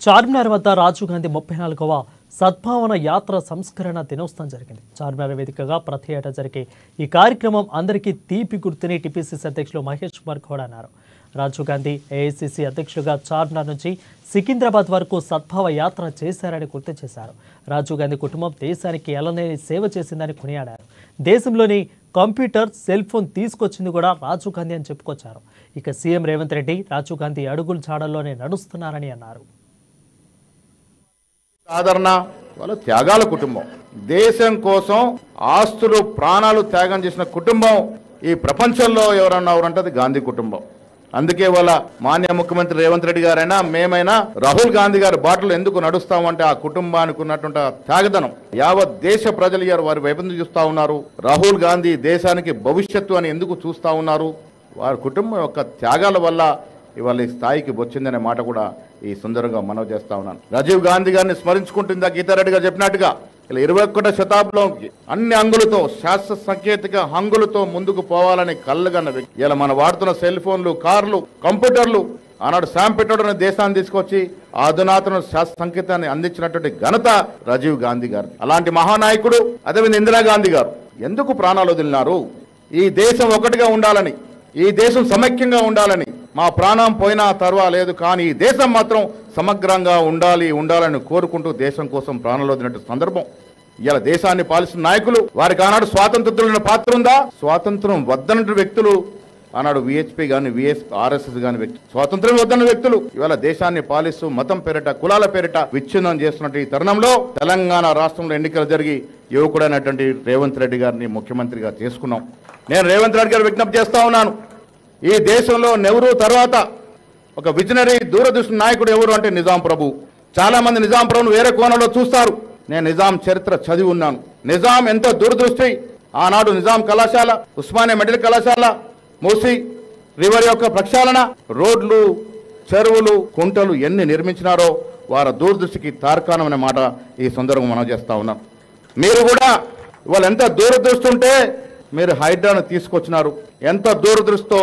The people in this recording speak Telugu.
చార్మినార్ వద్ద రాజీవ్ గాంధీ 34వ సద్భావన యాత్ర సంస్కరణ దినోత్సవం జరిగింది. చార్మినార్ వేదికగా ప్రతి ఏటా జరిగే ఈ కార్యక్రమం అందరికీ తీపి గుర్తుని టీపీసీసీ అధ్యక్షులు మహేష్ కుమార్ గౌడ్ అన్నారు. రాజీవ్ గాంధీ ఏఐసీసీ అధ్యక్షులుగా చార్మినార్ నుంచి సికింద్రాబాద్ వరకు సద్భావ యాత్ర చేశారని గుర్తు చేశారు. రాజీవ్ గాంధీ కుటుంబం దేశానికి ఎలాంటి సేవ చేసిందని కొనియాడారు. దేశంలోని కంప్యూటర్, సెల్ ఫోన్ తీసుకొచ్చింది కూడా రాజీవ్ గాంధీ అని చెప్పుకొచ్చారు. ఇక సీఎం రేవంత్ రెడ్డి రాజీవ్ గాంధీ అడుగుల జాడల్లోనే నడుస్తున్నారని అన్నారు. సాధారణ వాళ్ళ త్యాగాల కుటుంబం, దేశం కోసం ఆస్తులు ప్రాణాలు త్యాగం చేసిన కుటుంబం ఈ ప్రపంచంలో ఎవరన్నా ఎవరంటే అది గాంధీ కుటుంబం. అందుకే వాళ్ళ మాన్య ముఖ్యమంత్రి రేవంత్ రెడ్డి గారైనా మేమైనా రాహుల్ గాంధీ గారి బాటలు ఎందుకు నడుస్తామంటే ఆ కుటుంబానికి ఉన్నటువంటి త్యాగదనం యావత్ దేశ ప్రజలు వారి వైపు చూస్తూ ఉన్నారు. రాహుల్ గాంధీ దేశానికి భవిష్యత్తు అని ఎందుకు చూస్తూ ఉన్నారు? వారి కుటుంబం యొక్క త్యాగాల వల్ల ఇవాళ ఈ స్థాయికి వచ్చిందనే మాట కూడా ఈ సుందరంగా మనవి చేస్తా ఉన్నాను. రాజీవ్ గాంధీ గారిని స్మరించుకుంటుందా గీతారెడ్డి గారు చెప్పినట్టుగా ఇలా 21వ శతాబ్దంలోకి అన్ని అంగులతో, శాస్త్ర సాంకేతిక హంగులతో ముందుకు పోవాలని కళ్ళగన్న వ్యక్తి. ఇలా మనం వాడుతున్న సెల్ ఫోన్లు, కార్లు, కంప్యూటర్లు ఆనాడు శామ్ పిట్రోడా దేశాన్ని తీసుకొచ్చి అధునాతన శాస్త్ర సంకేతాన్ని అందించినటువంటి ఘనత రాజీవ్ గాంధీ గారు. అలాంటి మహానాయకుడు అదేవిధంగా ఇందిరాగాంధీ గారు ఎందుకు ప్రాణాలు వదిలినారు? ఈ దేశం ఒకటిగా ఉండాలని, ఈ దేశం సమైక్యంగా ఉండాలని, మా ప్రాణం పోయినా పర్వాలేదు కానీ ఈ దేశం మాత్రం సమగ్రంగా ఉండాలని కోరుకుంటూ దేశం కోసం ప్రాణాలు వదిలినట్టు సందర్భం. ఇలా దేశాన్ని పాలిస్తున్న నాయకులు వారికి ఆనాడు స్వాతంత్రుల పాత్ర ఉందా? స్వాతంత్రం వద్దనట్టు వ్యక్తులు ఆనాడు విహెచ్పి కానీ ఆర్ఎస్ఎస్ కానీ వ్యక్తులు, స్వాతంత్రం వద్దన్న వ్యక్తులు ఇవాళ దేశాన్ని పాలిస్తూ మతం పేరిట, కులాల పేరిట విచ్ఛిన్నం చేస్తున్నట్టు ఈ తరుణంలో తెలంగాణ రాష్ట్రంలో ఎన్నికలు జరిగి యువకుడైనటువంటి రేవంత్ రెడ్డి గారిని ముఖ్యమంత్రిగా చేసుకున్నాం. నేను రేవంత్ రెడ్డి గారు విజ్ఞప్తి చేస్తా ఉన్నాను. ఈ దేశంలో నెహ్రూ తర్వాత ఒక విజనరీ దూరదృష్టి నాయకుడు ఎవరు అంటే నిజాం ప్రభు. చాలా మంది నిజాం ప్రభును వేరే కోణంలో చూస్తారు. నేను నిజాం చరిత్ర చదివి ఉన్నాను. నిజాం ఎంతో దూరదృష్టి. ఆనాడు నిజాం కళాశాల, ఉస్మానియా మెడికల్ కళాశాల, మూసీ రివర్ యొక్క ప్రక్షాళన, రోడ్లు, చెరువులు, కుంటలు ఎన్ని నిర్మించినారో వారి దూరదృష్టికి తార్కాణం అనే మాట ఈ సందర్భంగా మనం చేస్తా ఉన్నాం. మీరు కూడా ఇవాళ ఎంత దూరదృష్టి ఉంటే మీరు హైడ్రాను తీసుకొచ్చినారు. ఎంత దూరదృష్టితో